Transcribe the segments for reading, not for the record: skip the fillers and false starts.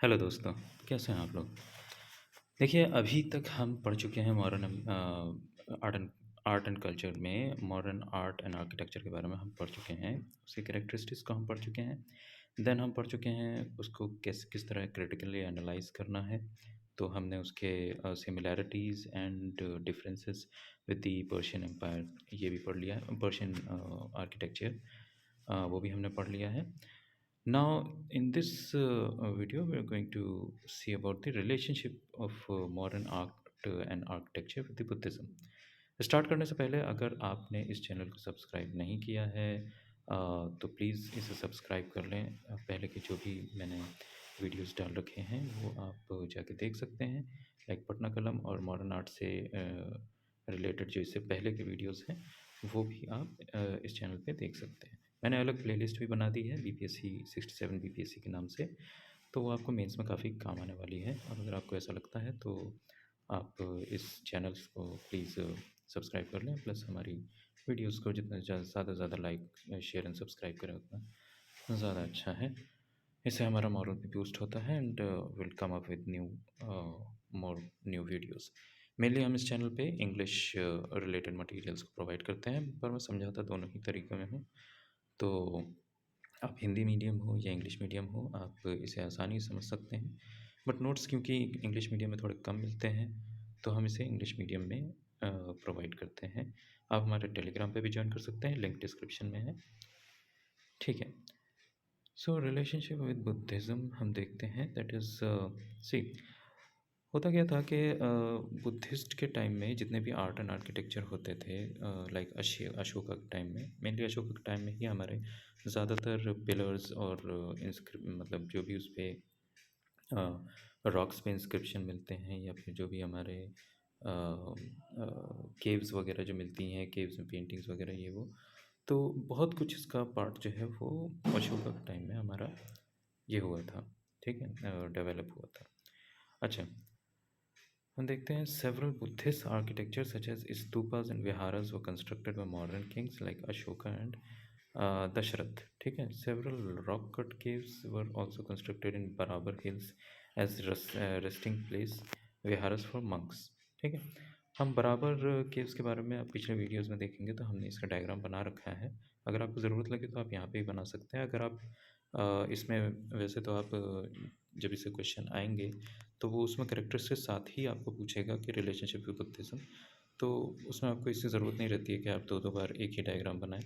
Hello दोस्तों, कैसे हैं आप लोग? देखिए, अभी तक हम पढ़ चुके हैं मॉडर्न आर्ट एंड कल्चर में मॉडर्न आर्ट एंड आर्किटेक्चर के बारे में हम पढ़ चुके हैं, उसकी कैरेक्टरिस्टिक्स को हम पढ़ चुके हैं। देन हम पढ़ चुके हैं उसको किस तरह क्रिटिकली एनालाइज़ करना है। तो हमने उसके similarities and differences with the Persian empire ये भी पढ़ लिया है, पर्शियन आर्किटेक्चर वो भी हमने पढ़ लिया है। Now, in this video, we are going to see about the relationship of modern art and architecture with the Buddhism. Start करने से पहले अगर आपने इस चैनल को सब्सक्राइब नहीं किया है तो प्लीज़ इसे सब्सक्राइब कर लें। पहले के जो भी मैंने वीडियोस डाल रखे हैं वो आप जाके देख सकते हैं, लाइक पटना कलम और मॉडर्न आर्ट से रिलेटेड जो इससे पहले के वीडियोस हैं वो भी आप इस चैनल पे देख सकते हैं। मैंने अलग प्लेलिस्ट भी बना दी है बीपीएससी 67 बीपीएससी के नाम से, तो वो आपको मेंस में काफ़ी काम आने वाली है। और अगर आपको ऐसा लगता है तो आप इस चैनल्स को प्लीज़ सब्सक्राइब कर लें, प्लस हमारी वीडियोस को जितना ज़्यादा से ज़्यादा लाइक शेयर एंड सब्सक्राइब करें उतना ज़्यादा अच्छा है। इससे हमारा मॉरल भी बूस्ट होता है and will come up with more new videos. Mainly हम इस चैनल पे इंग्लिश रिलेटेड मटेरियल्स को प्रोवाइड करते हैं, पर मैं समझाता दोनों ही तरीक़ों में हूँ। तो आप हिंदी मीडियम हो या इंग्लिश मीडियम हो, आप इसे आसानी से समझ सकते हैं। बट नोट्स क्योंकि इंग्लिश मीडियम में थोड़े कम मिलते हैं, तो हम इसे इंग्लिश मीडियम में प्रोवाइड करते हैं। आप हमारे टेलीग्राम पे भी जॉइन कर सकते हैं, लिंक डिस्क्रिप्शन में है। ठीक है। सो रिलेशनशिप विद बुद्धिज़्म हम देखते हैं, दैट इज़ सी होता क्या था कि बुद्धिस्ट के टाइम में जितने भी आर्ट एंड आर्किटेक्चर होते थे, लाइक अशोका के टाइम में, मेनली अशोका के टाइम में ही हमारे ज़्यादातर पिलर्स और मतलब जो भी उस पे रॉक्स पे इंस्क्रिप्शन मिलते हैं या फिर जो भी हमारे केव्स वगैरह जो मिलती हैं, केव्स में पेंटिंग्स वगैरह ये वो, तो बहुत कुछ इसका पार्ट जो है वो अशोका के टाइम में हमारा ये हुआ था, ठीक है, डेवलप हुआ था। अच्छा, हम देखते हैं several Buddhist architecture such as stupas and viharas were constructed by modern kings like Ashoka and Dashrath, ठीक है। Several rock cut caves were also constructed in Barabar hills as resting place viharas for monks, ठीक है। हम बराबर caves के बारे में आप पिछले वीडियोस में देखेंगे तो हमने इसका डायग्राम बना रखा है। अगर आपको ज़रूरत लगे तो आप यहाँ पे ही बना सकते हैं। अगर आप इसमें वैसे तो आप जब इससे क्वेश्चन आएंगे तो वो उसमें कैरेक्टर्स के साथ ही आपको पूछेगा कि रिलेशनशिप विद बुद्धिज़्म, तो उसमें आपको इसकी ज़रूरत नहीं रहती है कि आप दो दो बार एक ही डायग्राम बनाएं।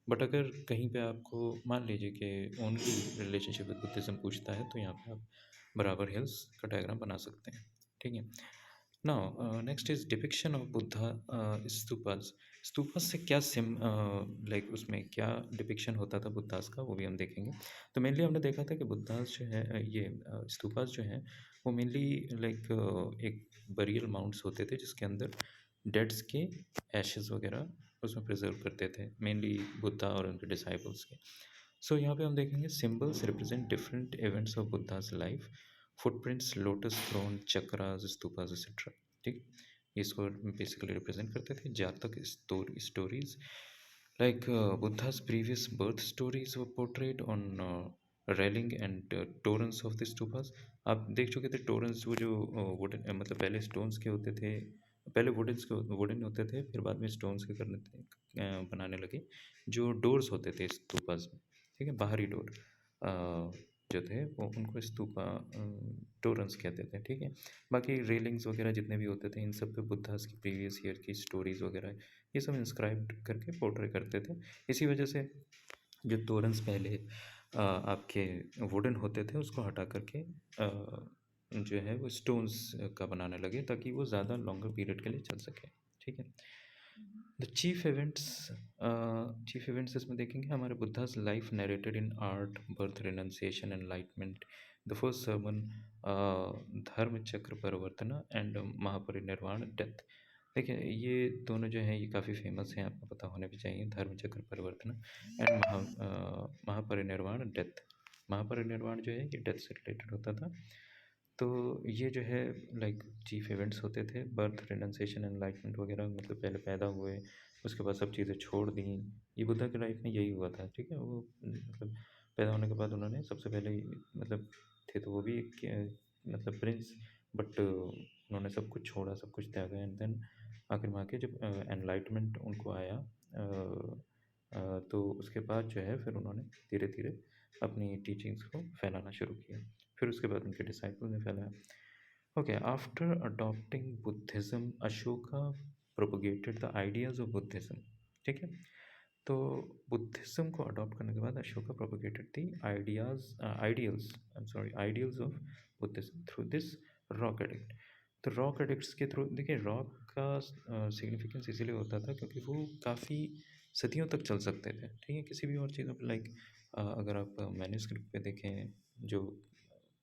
बट अगर कहीं पे आपको मान लीजिए कि ओनली रिलेशनशिप विद बुद्धिज़्म पूछता है तो यहाँ पे आप बराबर हिल्स का डायग्राम बना सकते हैं, ठीक है। Now next is depiction of Buddha stupas. Stupas से क्या सिम लाइक उसमें क्या डिपिक्शन होता था बुद्धास का, वो भी हम देखेंगे। तो मेनली हमने देखा था कि बुद्धास जो है ये स्तूपास जो हैं वो मेनली लाइक एक बरियल माउंट्स होते थे जिसके अंदर डेड्स के एशेस वगैरह उसमें प्रिजर्व करते थे, मेनली बुद्धा और उनके डिसाइपल्स के। सो यहाँ पे हम देखेंगे symbols represent different events of Buddha's life, footprints, lotus throne, chakras, stupas etcetera, ठीक। इसको बेसिकली रिप्रेजेंट करते थे। Jataka stories like Buddha's previous birth stories were portrayed on railing and toranas of the stupas. आप देख चुके थे टोरेंस, वो जो वुडन मतलब पहले स्टोन्स के होते थे, पहले वुडन होते थे, फिर बाद में स्टोन्स के करने थे, बनाने लगे जो डोर्स होते थे स्तूपास में, ठीक है, बाहरी डोर जो थे वो उनको स्तूपा टोरंस कहते थे, ठीक है। बाकी रेलिंग्स वगैरह जितने भी होते थे इन सब पे बुद्धास की प्रीवियस ईयर की स्टोरीज़ वगैरह ये सब इंस्क्राइब्ड करके पोर्ट्रे करते थे। इसी वजह से जो तोरन्स पहले आपके वुडन होते थे उसको हटा करके जो है वो स्टोन्स का बनाने लगे ताकि वो ज़्यादा लॉन्गर पीरियड के लिए चल सके, ठीक है। द चीफ इवेंट्स इसमें देखेंगे हमारे Buddhas life narrated in art, birth, renunciation, enlightenment, the first sermon, धर्म चक्र परिवर्तना एंड महापरिनिर्वाण, डेथ। देखिए ये दोनों जो हैं ये काफ़ी फेमस हैं, आपको पता होने भी चाहिए, धर्म चक्र परिवर्तना एंड महापरिनिर्वाण, डेथ। महापरिनिर्वाण जो है ये डेथ से रिलेटेड होता था। तो ये जो है लाइक चीफ इवेंट्स होते थे, बर्थ, रिनंसिएशन, एनलाइटमेंट वगैरह, मतलब पहले पैदा हुए उसके बाद सब चीज़ें छोड़ दी। ये बुद्धा की लाइफ में यही हुआ था, ठीक है। वो मतलब पैदा होने के बाद उन्होंने सबसे पहले मतलब थे, तो वो भी एक मतलब प्रिंस, बट उन्होंने सब कुछ छोड़ा, सब कुछ त्यागा, एंड देन आखिर में आके जब एनलाइटमेंट उनको आया, तो उसके बाद जो है फिर उन्होंने धीरे-धीरे अपनी टीचिंग्स को फैलाना शुरू किया। फिर उसके बाद उनके डिसाइपल ने फैलाया। Okay, after adopting Buddhism, Ashoka propagated the ideas of Buddhism, ठीक है? तो बुद्धिज़्म को अडॉप्ट करने के बाद Ashoka propagated the ideals of Buddhism through this rock edict. तो रॉक एडिक्ट्स के थ्रू देखिए, रॉक का सिग्निफिकेंस इसीलिए होता था क्योंकि वो काफ़ी सदियों तक चल सकते थे, ठीक है? किसी भी और चीज़ों पे लाइक अगर आप मैन्युस्क्रिप्ट पे देखें, जो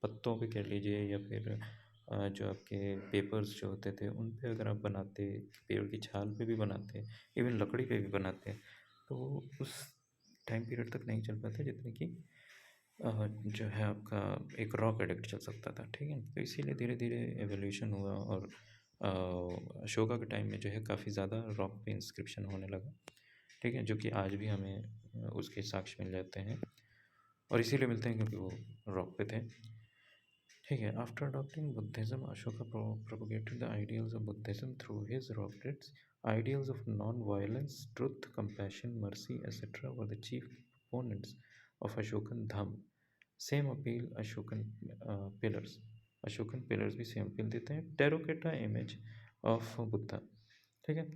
पत्तों पे कह लीजिए, या फिर जो आपके पेपर्स जो होते थे उन पे अगर आप बनाते, पेड़ की छाल पे भी बनाते, इवन लकड़ी पे भी बनाते, तो उस टाइम पीरियड तक नहीं चल पाते जितने कि जो है आपका एक रॉक एडिक्ट चल सकता था, ठीक है? तो इसीलिए धीरे-धीरे एवोल्यूशन हुआ, और अशोका के टाइम में जो है काफ़ी ज़्यादा रॉक पे इंस्क्रिप्शन होने लगा, ठीक है? जो कि आज भी हमें उसके साक्ष्य मिल जाते हैं, और इसीलिए मिलते हैं क्योंकि वो रॉक पे थे, ठीक है? After adopting Buddhism, Ashoka propagated the ideals of Buddhism through his rockets. Ideals of non violence, truth, compassion, mercy etcetera were the chief proponents of Ashokan Dhamma. Same appeal Ashokan pillars. Ashokan pillars भी सेम अपील देते हैं। Terracotta image of Buddha, ठीक है?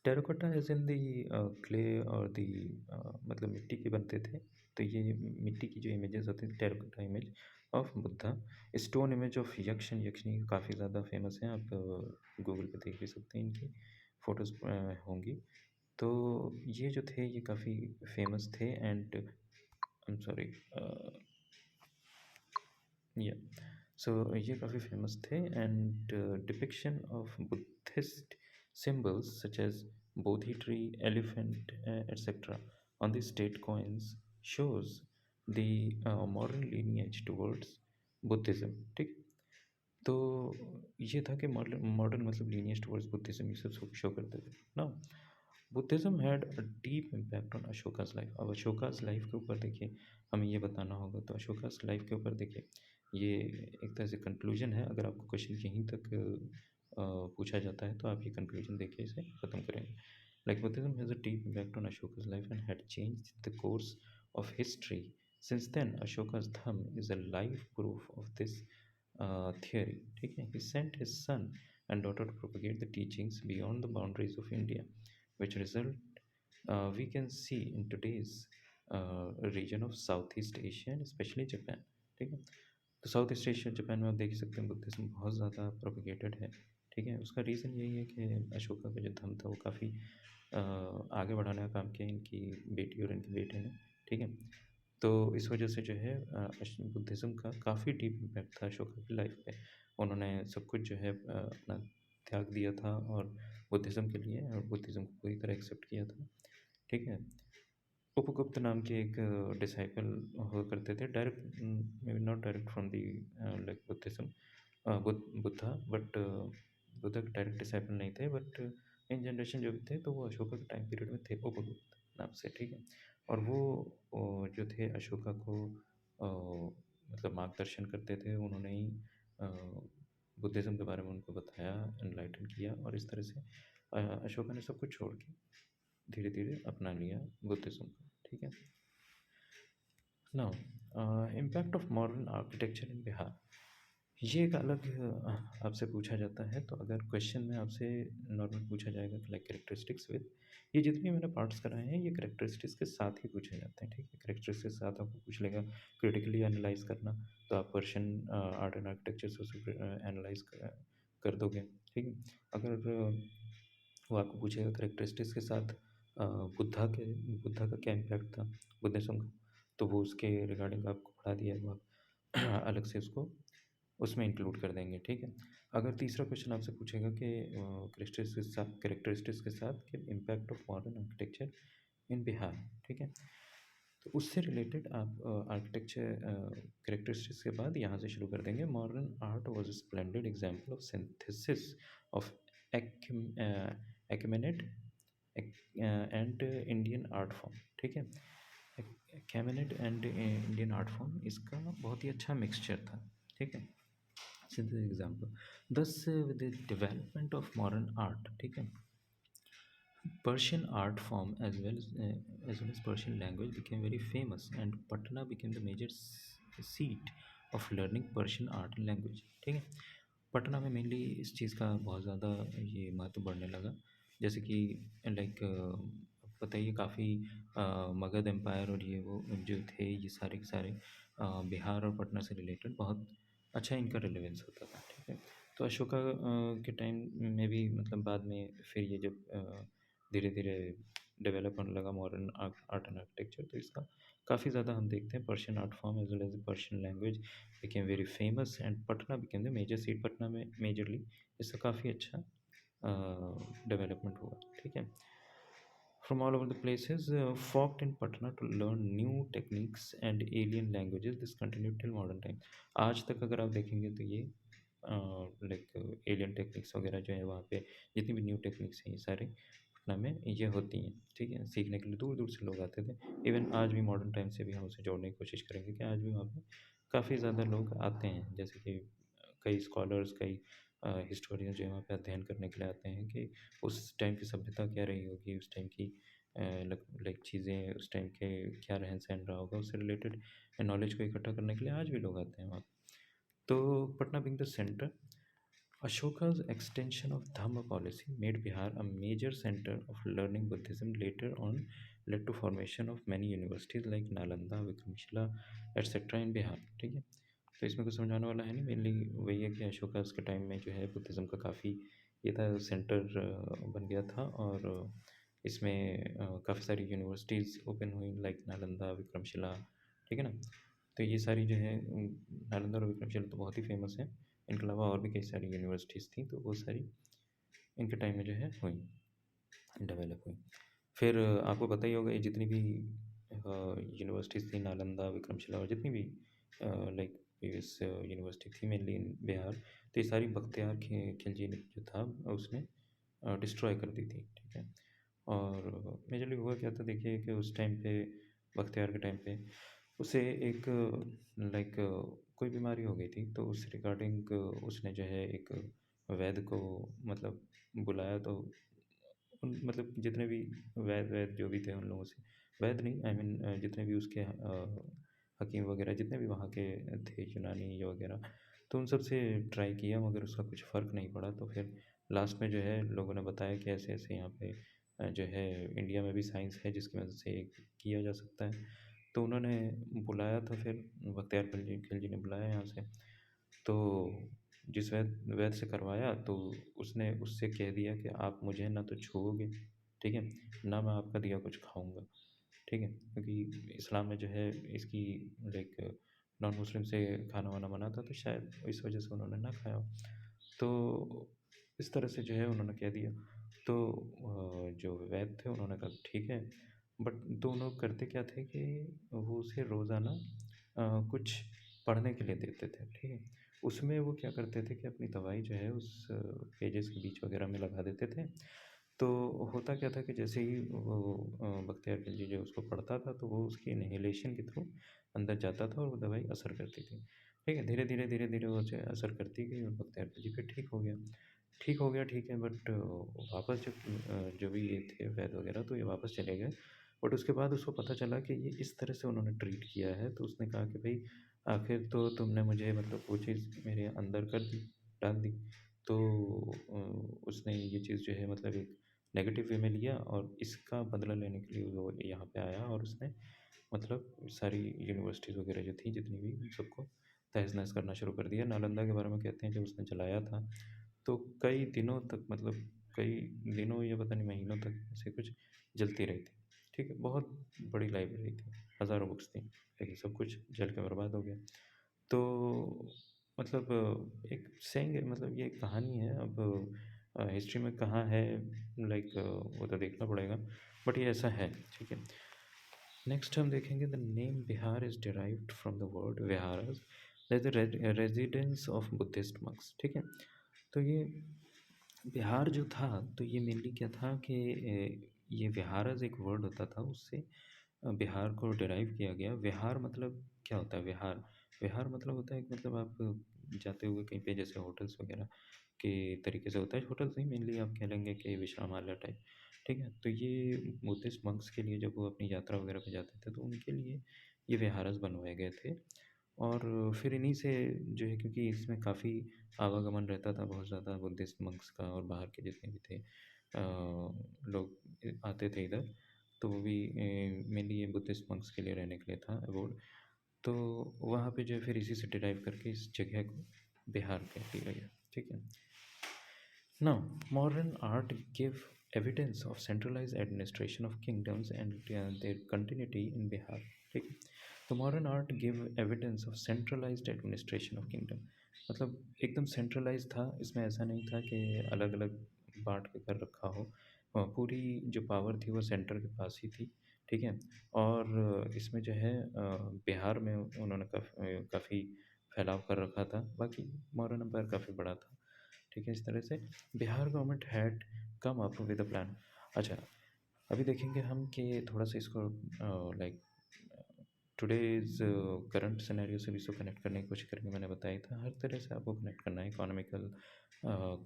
Terracotta is in the clay और दी मतलब मिट्टी के बनते थे, तो ये मिट्टी की जो इमेजेस होती थी, terracotta image of Buddha. Stone image of यक्षन, यक्षिणी काफ़ी ज़्यादा फेमस हैं, आप गूगल पे देख भी सकते हैं, इनकी फ़ोटोज़ होंगी। तो ये जो थे ये काफ़ी फेमस थे, एंड आई एम सॉरी, या सो ये काफ़ी फेमस थे, and depiction of Buddhist symbols such as Bodhi tree, elephant, etc. on the state coins shows the modern lineage towards Buddhism, ठीक? तो ये था कि मॉडर्न मॉडर्न मतलब लीनियज टुवर्ड्स बुद्धिज्म, ये सब शो करते थे ना। Buddhism had a deep impact on Ashoka's life. अब अशोकास लाइफ के ऊपर देखिए, हमें ये बताना होगा, तो अशोकास लाइफ के ऊपर देखिए, ये एक तरह से कंक्लूजन है। अगर आपको क्वेश्चन यहीं तक पूछा जाता है तो आप ये कंक्लूजन देखिए, इसे ख़त्म करेंगे। Like Buddhism has a deep impact on Ashoka's life and had change the course of history since then. Ashoka's Dhamma is a live proof of this theory, ठीक है? He sent his son and daughter to propagate the teachings beyond the boundaries of India, which result we can see in today's region of Southeast Asia and especially Japan, ठीक है? तो south east Asia, Japan में आप देख ही सकते हैं Buddhism बहुत ज़्यादा प्रोपेगेटेड है, ठीक है? उसका रीज़न यही है कि अशोका का जो धर्म था वो काफ़ी आगे बढ़ाने का काम किया इनकी बेटी और इनके बेटे ने, ठीक है? तो इस वजह से जो है बुद्धिज़्म का काफ़ी डीप इम्पैक्ट था अशोका की लाइफ पे। उन्होंने सब कुछ जो है अपना त्याग दिया था, और बुद्धिज़्म के लिए, और बुद्धिज़्म को पूरी तरह एक्सेप्ट किया था, ठीक है? उपगुप्त नाम के एक डिसाइपल हुआ करते थे, direct may be not direct from the like Buddhism, Buddha, but Buddha के डायरेक्ट डिसाइपल नहीं थे, बट इन जनरेशन जो भी थे तो वो अशोका के टाइम पीरियड में थे, उपगुप्त नाम से, ठीक है? और वो जो थे अशोका को मतलब मार्गदर्शन करते थे, उन्होंने ही बुद्धिज़्म के बारे में उनको बताया, एनलाइटन किया, और इस तरह से अशोका ने सब कुछ छोड़ के धीरे-धीरे अपना लिया बुद्धिज़्म को, ठीक है? Now impact of modern architecture इन बिहार। ये एक अलग आपसे पूछा जाता है, तो अगर क्वेश्चन में आपसे नॉर्मल पूछा जाएगा कि लाइक कैरेक्टरिस्टिक्स विद, ये जितने मैंने पार्ट्स कराए हैं ये कैरेक्टरिस्टिक्स के साथ ही पूछे जाते हैं, ठीक है? कैरेक्टरिस्टिक्स के साथ आपको पूछ लेगा क्रिटिकली एनालाइज करना, तो आप पर्शियन आर्ट एंड आर्किटेक्चर से उसे एनालाइज कर दोगे, ठीक है? अगर वो आपको पूछेगा कैरेक्टरिस्टिक्स के साथ बुद्धा का क्या इम्पैक्ट था बुद्धिज़्म का, तो वो उसके रिगार्डिंग आपको पढ़ा दिया है, वो आप अलग से उसको उसमें इंक्लूड कर देंगे, ठीक है? अगर तीसरा क्वेश्चन आपसे पूछेगा कि कैरेक्टरिस्टिक्स के साथ कि इम्पैक्ट ऑफ मॉडर्न आर्किटेक्चर इन बिहार, ठीक है? तो उससे रिलेटेड आप आर्किटेक्चर कैरेक्टरिस्टिक्स के बाद यहाँ से शुरू कर देंगे। Modern art was a splendid example of synthesis of Achaemenid and Indian art form, ठीक है? Cabinet and Indian art form इसका बहुत ही अच्छा मिक्सचर था, ठीक है। Simple example, thus with the development of modern art, ठीक है, Persian art form as well as Persian language became very famous, and Patna became the major seat of learning Persian art and language. ठीक है, पटना में mainly इस चीज़ का बहुत ज़्यादा ये महत्व बढ़ने लगा, जैसे कि लाइक पता ही है काफ़ी मगध एम्पायर और ये वो जो थे ये सारे के सारे बिहार और पटना से रिलेटेड बहुत अच्छा इनका रिलेवेंस होता था, ठीक है। तो अशोका के टाइम में भी मतलब बाद में फिर ये जब धीरे धीरे डेवलप होने लगा मॉडर्न आर्ट एंड आर्किटेक्चर, तो इसका काफ़ी ज़्यादा हम देखते हैं Persian art form as well as Persian language became very famous, and Patna became the major seat, Patna में मेजरली इसका काफ़ी अच्छा डेवलपमेंट हुआ, ठीक है। From all over the places flocked in Patna to learn new techniques and alien languages. This continued till modern time. आज तक अगर आप देखेंगे तो ये लाइक एलियन टेक्निक्स वगैरह जो है वहाँ पे जितनी भी न्यू टेक्निक्स हैं ये सारे पटना में ये होती हैं, ठीक है। सीखने के लिए दूर दूर से लोग आते थे। इवन आज भी मॉडर्न टाइम से भी हम उसे जोड़ने की कोशिश करेंगे कि आज भी वहाँ पे काफ़ी ज़्यादा लोग आते हैं, जैसे कि कई स्कॉलर्स कई हिस्टोरियंस जो है वहाँ पे अध्ययन करने के लिए आते हैं कि उस टाइम की सभ्यता क्या रही होगी, उस टाइम की लाइक चीज़ें, उस टाइम के क्या रहन-सहन रहा होगा, उससे रिलेटेड नॉलेज को इकट्ठा करने के लिए आज भी लोग आते हैं वहाँ। तो Patna being the centre, Ashoka's extension of Dhamma policy made Bihar a major center of learning Buddhism. Later on, led to formation of many universities like Nalanda, Vikramshila, etc. in Bihar. ठीक है, तो इसमें कुछ समझाने वाला है नहीं, मेनली वही है कि अशोका उसके टाइम में जो है बुद्धिज़्म का काफ़ी ये था सेंटर बन गया था, और इसमें काफ़ी सारी यूनिवर्सिटीज़ ओपन हुई लाइक नालंदा, विक्रमशिला, ठीक है ना। तो ये सारी जो है नालंदा और विक्रमशिला तो बहुत ही फेमस है, इनके अलावा और भी कई सारी यूनिवर्सिटीज़ थी, तो वो सारी इनके टाइम में जो है हुई, डेवलप हुई। फिर आपको पता ही होगा ये जितनी भी यूनिवर्सिटीज़ थी नालंदा, विक्रमशिला और जितनी भी लाइक प्रीवियस यूनिवर्सिटी थी मेनली इन बिहार, तो ये सारी बख्तियार खिलजी ने जो था उसने डिस्ट्रॉय कर दी थी, ठीक है। और मेजरली हुआ क्या था देखिए कि उस टाइम पे बख्तियार के टाइम पे उसे एक लाइक कोई बीमारी हो गई थी, तो उस रिगार्डिंग उसने जो है एक वैद्य को मतलब बुलाया, तो उन मतलब जितने भी वैद्य वैद्य जो भी थे उन लोगों से, वैद्य नहीं आई मीन जितने भी उसके हकीम वगैरह जितने भी वहाँ के थे यूनानी या वगैरह, तो उन सब से ट्राई किया मगर उसका कुछ फ़र्क नहीं पड़ा। तो फिर लास्ट में जो है लोगों ने बताया कि ऐसे ऐसे यहाँ पे जो है इंडिया में भी साइंस है जिसकी मदद से ये किया जा सकता है। तो उन्होंने बुलाया था, फिर बख्तियार खिलजी ने बुलाया यहाँ से, तो जिस वैद्य से करवाया तो उसने उससे कह दिया कि आप मुझे ना तो छुओगे, ठीक है, ना मैं आपका दिया कुछ खाऊँगा, ठीक है। क्योंकि इस्लाम में जो है इसकी लाइक नॉन मुस्लिम से खाना-वाना मना था, तो शायद इस वजह से उन्होंने ना खाया हो। तो इस तरह से जो है उन्होंने कह दिया। तो जो वैद्य थे उन्होंने कहा ठीक है, बट दोनों करते क्या थे कि वो उसे रोज़ाना कुछ पढ़ने के लिए देते थे, ठीक है। उसमें वो क्या करते थे कि अपनी दवाई जो है उस पेजेस के बीच वगैरह में लगा देते थे। तो होता क्या था कि जैसे ही वो बख्तियार खिलजी जो उसको पढ़ता था तो वो उसकी इन्हेलेशन के थ्रू अंदर जाता था और वो दवाई असर करती थी, ठीक है। धीरे-धीरे वो जो है असर करती गई और बख्तियार खिलजी फिर ठीक हो गया। ठीक हो गया, ठीक है, बट वापस जब जो भी ये थे वैद्य वगैरह तो ये वापस चले गए। बट उसके बाद उसको पता चला कि ये इस तरह से उन्होंने ट्रीट किया है, तो उसने कहा कि भई आखिर तो तुमने मुझे मतलब वो चीज़ मेरे अंदर कर दी, डाल दी। तो उसने ये चीज़ जो है मतलब एक नेगेटिव वे में लिया और इसका बदला लेने के लिए वो यहाँ पे आया और उसने मतलब सारी यूनिवर्सिटीज़ वगैरह जो थी जितनी भी उन सबको तहस-नहस करना शुरू कर दिया। नालंदा के बारे में कहते हैं जब उसने जलाया था, तो कई दिनों तक मतलब कई दिनों या पता नहीं महीनों तक ऐसे कुछ जलती रही थी, ठीक है। बहुत बड़ी लाइब्रेरी थी, हज़ारों बुक्स थी, लेकिन सब कुछ जल के बर्बाद हो गया। तो मतलब एक सेइंग है, मतलब ये कहानी है, अब हिस्ट्री में कहाँ है लाइक वो तो देखना पड़ेगा, बट ये ऐसा है, ठीक है। नेक्स्ट हम देखेंगे the name Bihar is derived from the word विहारास that the residence of Buddhist monks, ठीक है। तो ये बिहार जो था तो ये मेनली क्या था कि ये विहारास एक वर्ड होता था, उससे बिहार को डिराइव किया गया। विहार मतलब क्या होता है विहार? विहार मतलब होता है कि मतलब आप जाते हुए कहीं पे जैसे होटल्स वगैरह के तरीके से होता है, होटल्स नहीं मेनली आप कह लेंगे कि विश्रामालय टाइप, ठीक है? तो ये बुद्धिस्ट मंक्स के लिए जब वो अपनी यात्रा वगैरह पे जाते थे तो उनके लिए ये विहारस बनवाए गए थे। और फिर इन्हीं से जो है क्योंकि इसमें काफ़ी आवागमन रहता था बहुत ज़्यादा बुद्धिस्ट मंक्स का और बाहर के जितने भी थे लोग आते थे इधर, तो वो भी मेनली ये बुद्धिस्ट मंक्स के लिए रहने के लिए था अबोर्ड। तो वहाँ पे जो है फिर इसी से डिराइव करके इस जगह को बिहार कह दिया गया, ठीक है? Now, modern art give evidence of centralized administration of kingdoms and their continuity in Bihar. ठीक है, तो modern art give evidence of centralised administration of kingdom. मतलब एकदम सेंट्रलाइज था, इसमें ऐसा नहीं था कि अलग अलग बांट के कर रखा हो। पूरी जो पावर थी वो सेंटर के पास ही थी, ठीक है। और इसमें जो है बिहार में उन्होंने काफ़ी फैलाव कर रखा था, बाकी मॉडर्न एम्पायर काफ़ी बड़ा था, ठीक है। इस तरह से Bihar government had come up with a plan. अच्छा, अभी देखेंगे हम कि थोड़ा सा इसको लाइक टुडेज करंट सिनेरियो से भी इसको कनेक्ट करने की कोशिश करेंगे। मैंने बताया था हर तरह से आपको कनेक्ट करना है, economical,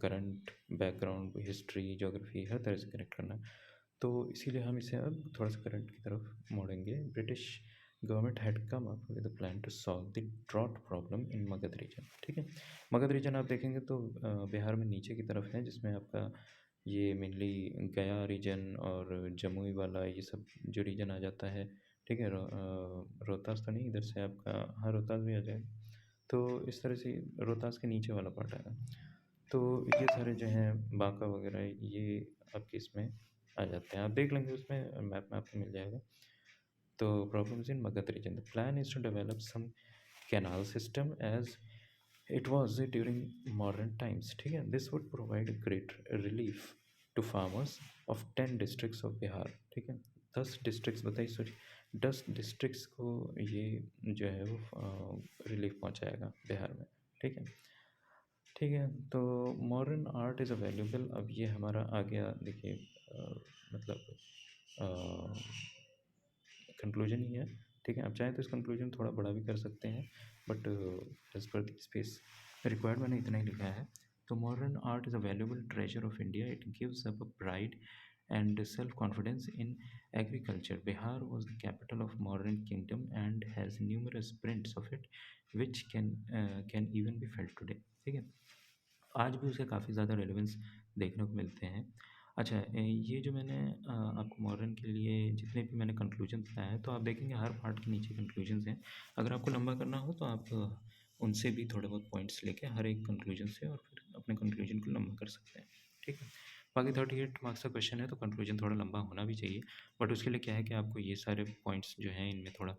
current, background, history, geography, हर तरह से कनेक्ट करना है। तो इसीलिए हम इसे अब थोड़ा सा करंट की तरफ मोड़ेंगे। British government had come up with a plan to solve the drought problem in Magadh region, ठीक है। मगध रीजन आप देखेंगे तो बिहार में नीचे की तरफ है, जिसमें आपका ये मेनली गया रीजन और जमुई वाला ये सब जो रीजन आ जाता है, ठीक है। रोहतास तो नहीं, इधर से आपका, हाँ रोहतास भी आ जाएगा। तो इस तरह से रोहतास के नीचे वाला पार्ट आएगा। तो ये सारे जो हैं बांका वगैरह ये आपके इसमें आ जाते हैं, आप देख लेंगे उसमें मैप में आपको मिल जाएगा। तो problems in Magadha region. The plan is to develop some canal system as it was during modern times, ठीक है। This would provide great relief to farmers of 10 districts of Bihar, ठीक है। 10 डिस्ट्रिक्ट्स बताइए, सॉरी 10 डिस्ट्रिक्ट्स को ये जो है वो रिलीफ पहुंचाएगा बिहार में, ठीक है। ठीक है, तो modern art is a valuable. अब ये हमारा आ गया देखिए, मतलब कंक्लूजन ही है, ठीक है। आप चाहें तो इस कंक्लूजन थोड़ा बड़ा भी कर सकते हैं, but as per the space required मैंने इतना ही लिखा है। तो modern art is a valuable treasure of India, it gives up a pride and self-confidence in agriculture. Bihar was the capital of modern kingdom and has numerous prints of it, which can even be felt today. ठीक है, आज भी उसे काफ़ी ज़्यादा relevance देखने को मिलते हैं। अच्छा, ये जो मैंने आपको मॉडर्न के लिए जितने भी मैंने कंक्लूजन बताए हैं, तो आप देखेंगे हर पार्ट के नीचे कंक्लूजन्स हैं। अगर आपको लंबा करना हो तो आप उनसे भी थोड़े बहुत पॉइंट्स लेके हर एक कंक्लूजन से और फिर अपने कंक्लूजन को लंबा कर सकते हैं, ठीक है। बाकी 38 मार्क्स का क्वेश्चन है तो कंक्लूजन थोड़ा लंबा होना भी चाहिए, बट उसके लिए क्या है कि आपको ये सारे पॉइंट्स जो हैं इनमें थोड़ा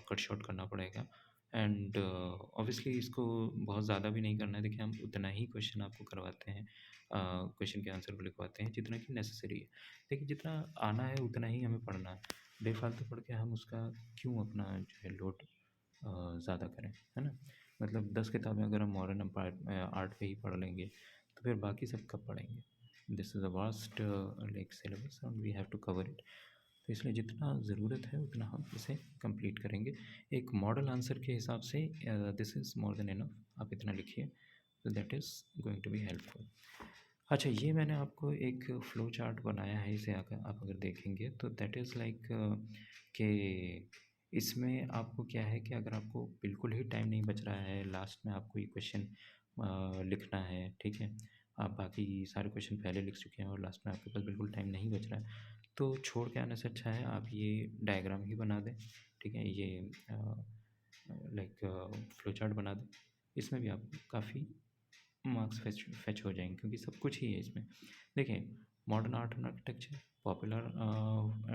कट शॉर्ट करना पड़ेगा। एंड ऑब्वियसली इसको बहुत ज़्यादा भी नहीं करना है। देखिए, हम उतना ही क्वेश्चन आपको करवाते हैं, क्वेश्चन के आंसर को लिखवाते हैं जितना कि नेसेसरी है। देखिए, जितना आना है उतना ही हमें पढ़ना है, बेफालतू पढ़ के हम उसका क्यों अपना जो है लोड ज़्यादा करें, है ना। मतलब 10 किताबें अगर हम मॉडर्न आर्ट पे ही पढ़ लेंगे तो फिर बाकी सब कब पढ़ेंगे। This is a vast like syllabus and we have to cover it. तो इसलिए जितना ज़रूरत है उतना हम इसे कंप्लीट करेंगे। एक मॉडल आंसर के हिसाब से this is more than enough, आप इतना लिखिए, तो that is going to be helpful. अच्छा, ये मैंने आपको एक फ़्लो चार्ट बनाया है, इसे अगर आप अगर देखेंगे तो दैट इज़ लाइक कि इसमें आपको क्या है कि अगर आपको बिल्कुल ही टाइम नहीं बच रहा है, लास्ट में आपको ये क्वेश्चन लिखना है, ठीक है। आप बाकी सारे क्वेश्चन पहले लिख चुके हैं और लास्ट में आपके पास बिल्कुल टाइम नहीं बच रहा है, तो छोड़ के आने से अच्छा है आप ये डायग्राम ही बना दें, ठीक है। ये लाइक फ़्लो चार्ट बना दें, इसमें भी आपको काफ़ी मार्क्स फेच हो जाएंगे क्योंकि सब कुछ ही है इसमें। देखिए, modern art and architecture, popular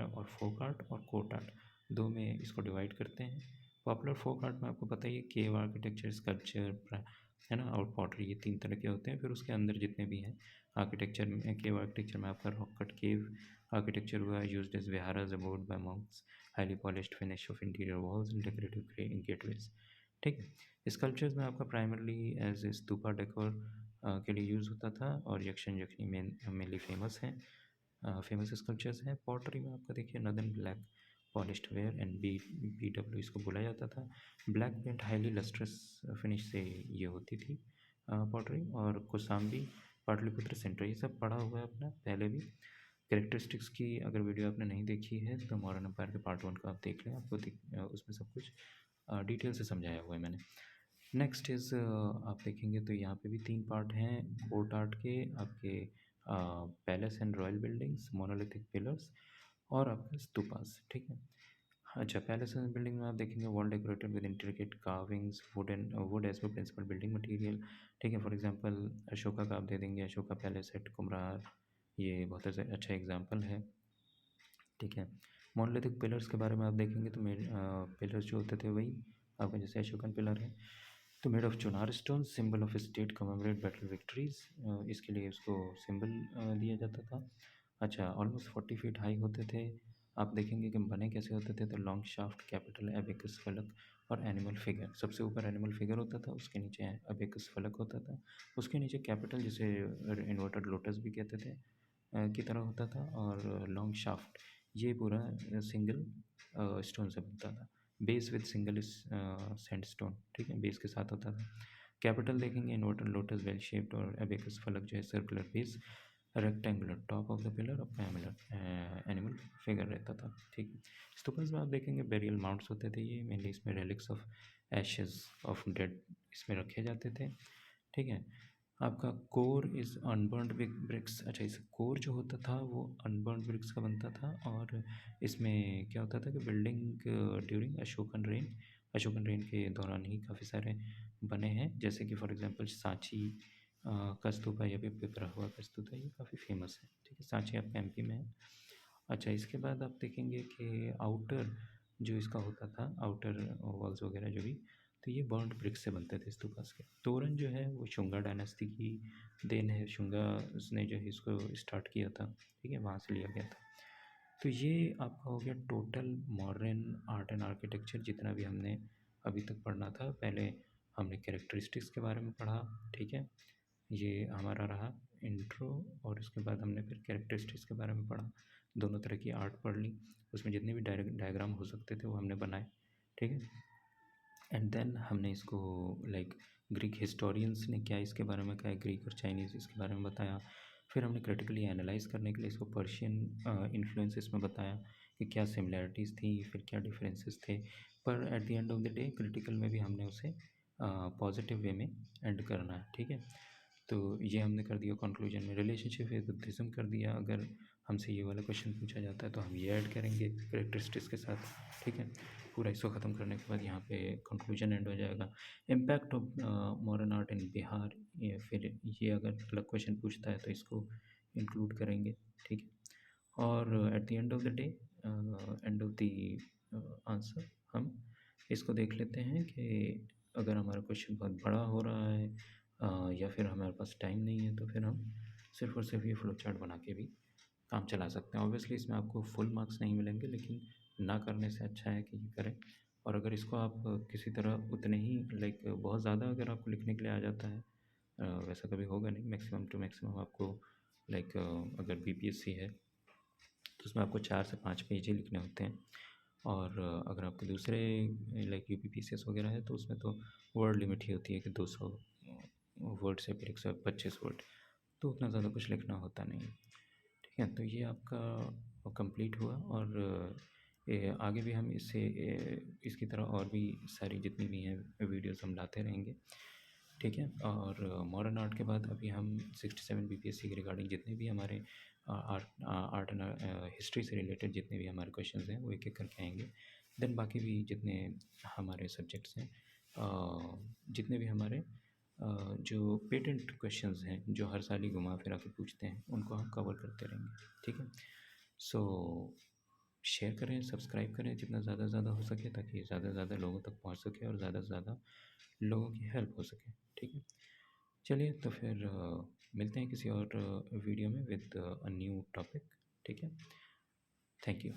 और फोक आर्ट और कोर्ट आर्ट, दो में इसको डिवाइड करते हैं। पॉपुलर फोक आर्ट में आपको पता ही है केव आर्किटेक्चर, स्कल्पचर, है ना, और पॉटरी, ये 3 तरह के होते हैं। फिर उसके अंदर जितने भी हैं आर्किटेक्चर में, केव आर्किटेक्चर में आपका रॉक कट केव आर्किटेक्चर हुआ, used as viharas about by monks, highly polished finish of interior walls and decorative gateways, ठीक है। स्कल्पचर्स में आपका प्राइमरली एज स्तूपा डेकोर के लिए यूज़ होता था, और यक्षन यक्षनी मेनली फेमस हैं, फेमस स्कल्पचर्स हैं। पॉटरी में आपका देखिए northern black polished ware and BW इसको बोला जाता था। Black paint highly lustrous finish से ये होती थी पॉटरी। और कोसाम्बी पाटलिपुत्र सेंटर, ये सब पढ़ा हुआ है अपना पहले भी। कैरेक्टरिस्टिक्स की अगर वीडियो आपने नहीं देखी है तो मॉडर्न एम्पायर के पार्ट 1 का आप देख लें, आपको उसमें सब कुछ डिटेल से समझाया हुआ है मैंने। नेक्स्ट इज़ आप देखेंगे तो यहाँ पे भी 3 पार्ट हैं कोर्ट आर्ट के आपके, palace and royal buildings, monolithic pillars और आपके स्तूपास, ठीक है। अच्छा, पैलेस एंड बिल्डिंग में आप देखेंगे wall decorated with intricate carvings, wood as per principal building material, ठीक है। फॉर एग्जांपल अशोका का आप दे देंगे, अशोका पैलेस एट कुम्हरार, ये बहुत अच्छा एग्जांपल है, ठीक है। मोनोलिथिक पिलर्स के बारे में आप देखेंगे तो पिलर्स जो होते थे वही आपका जैसे अशोकन पिलर है तो made of Chunar stone, symbol of state, commemorate battle victories, इसके लिए उसको सिंबल दिया जाता था। अच्छा, ऑलमोस्ट 40 फीट हाई होते थे। आप देखेंगे कि बने कैसे होते थे तो लॉन्ग शाफ्ट, कैपिटल, एबेकस फलक और एनिमल फिगर। सबसे ऊपर एनिमल फिगर होता था, उसके नीचे एबेकस फलक होता था, उसके नीचे कैपिटल जिसे इन्वर्टेड लोटस भी कहते थे की तरह होता था, और लॉन्ग शाफ्ट ये पूरा सिंगल स्टोन से बनता था। बेस विद सिंगल सैंडस्टोन, ठीक है, बेस के साथ होता था। कैपिटल देखेंगे इन्वर्टेड लोटस वेल शेप्ड, और एबेकस फलक जो है circular base, rectangular top of the pillar और पैमिलर एनिमल फिगर रहता था, ठीक है। स्तूपस में आप देखेंगे बेरियल माउंट्स होते थे, ये मेनली इसमें relics of Ashes of dead इसमें रखे जाते थे, ठीक है। आपका कोर इज़ अनबर्न्ड ब्रिक्स। अच्छा, इस कोर जो होता था वो अनबर्न्ड ब्रिक्स का बनता था, और इसमें क्या होता था कि बिल्डिंग ड्यूरिंग अशोकन रेन के दौरान ही काफ़ी सारे बने हैं, जैसे कि फॉर एग्जांपल सांची का स्तूपा या फिर पिपराहुआ का स्तूपा, ये काफ़ी फेमस है, ठीक है। सांची आपका MP में है। अच्छा, इसके बाद आप देखेंगे कि आउटर जो इसका होता था, आउटर वॉल्स वगैरह जो भी, तो ये बर्न्ड ब्रिक्स से बनते थे स्तूपास के। तोरण जो है वो शुंगा डायनेस्टी की देन है, शुंगा ने जो है इसको स्टार्ट किया था, ठीक है, वहाँ से लिया गया था। तो ये आपका हो गया total modern art and architecture जितना भी हमने अभी तक पढ़ना था। पहले हमने कैरेक्टरिस्टिक्स के बारे में पढ़ा, ठीक है, ये हमारा रहा इंट्रो, और उसके बाद हमने फिर कैरेक्टरिस्टिक्स के बारे में पढ़ा, दोनों तरह की आर्ट पढ़ ली, उसमें जितने भी डायग्राम हो सकते थे वो हमने बनाए, ठीक है। एंड देन हमने इसको लाइक ग्रीक हिस्टोरियंस ने क्या इसके बारे में कहा है, ग्रीक और चाइनीज़ इसके बारे में बताया। फिर हमने क्रिटिकली एनालाइज करने के लिए इसको पर्शियन इन्फ्लुएंसेस में बताया कि क्या सिमिलैरिटीज़ थी, फिर क्या डिफरेंसेस थे, पर at the end of the day critical में भी हमने उसे पॉजिटिव वे में एंड करना है, ठीक है। तो ये हमने कर दिया कंक्लूजन में। रिलेशनशिप विद बुद्धिज़्म कर दिया, अगर हमसे ये वाला क्वेश्चन पूछा जाता है तो हम ये ऐड करेंगे कैरेक्टरिस्टिक्स के साथ, ठीक है। पूरा इसको ख़त्म करने के बाद यहाँ पे कंक्लूजन एंड हो जाएगा। Impact of modern art in Bihar, ये फिर ये अगर अलग क्वेश्चन पूछता है तो इसको इंक्लूड करेंगे, ठीक है। और at the end of the day, end of the answer, हम इसको देख लेते हैं कि अगर हमारा क्वेश्चन बहुत बड़ा हो रहा है या फिर हमारे पास टाइम नहीं है तो फिर हम सिर्फ और सिर्फ ये फ्लो चार्ट बना के भी काम चला सकते हैं। ऑब्वियसली इसमें आपको फुल मार्क्स नहीं मिलेंगे, लेकिन ना करने से अच्छा है कि ये करें। और अगर इसको आप किसी तरह उतने ही लाइक बहुत ज़्यादा अगर आपको लिखने के लिए आ जाता है, वैसा कभी होगा नहीं, मैक्सिमम टू मैक्सिमम आपको लाइक अगर BPSC है तो उसमें आपको 4 से 5 पेज ही लिखने होते हैं। और अगर आपके दूसरे लाइक UPPCS वगैरह है तो उसमें तो वर्ड लिमिट ही होती है कि 200 वर्ड से फिर 125 वर्ड, तो उतना ज़्यादा कुछ लिखना होता नहीं है, ठीक है। तो ये आपका कंप्लीट हुआ, और आगे भी हम इसकी तरह और भी सारी जितनी भी हैं वीडियोस हम लाते रहेंगे, ठीक है। और मॉडर्न आर्ट के बाद अभी हम 67 BPSC के रिगार्डिंग जितने भी हमारे आर्ट एंड हिस्ट्री से रिलेटेड जितने भी हमारे क्वेश्चंस हैं वो एक एक करके आएंगे। देन बाकी भी जितने हमारे सब्जेक्ट्स हैं, जितने भी हमारे जो पेटेंट क्वेश्चंस हैं जो हर साल ही घुमा फिरा के पूछते हैं, उनको हम कवर करते रहेंगे, ठीक है। सो शेयर करें, सब्सक्राइब करें जितना ज़्यादा से ज़्यादा हो सके, ताकि ज़्यादा से ज़्यादा लोगों तक पहुंच सके और ज़्यादा से ज़्यादा लोगों की हेल्प हो सके, ठीक है। चलिए तो फिर मिलते हैं किसी और वीडियो में विद अ न्यू टॉपिक, ठीक है। Thank you.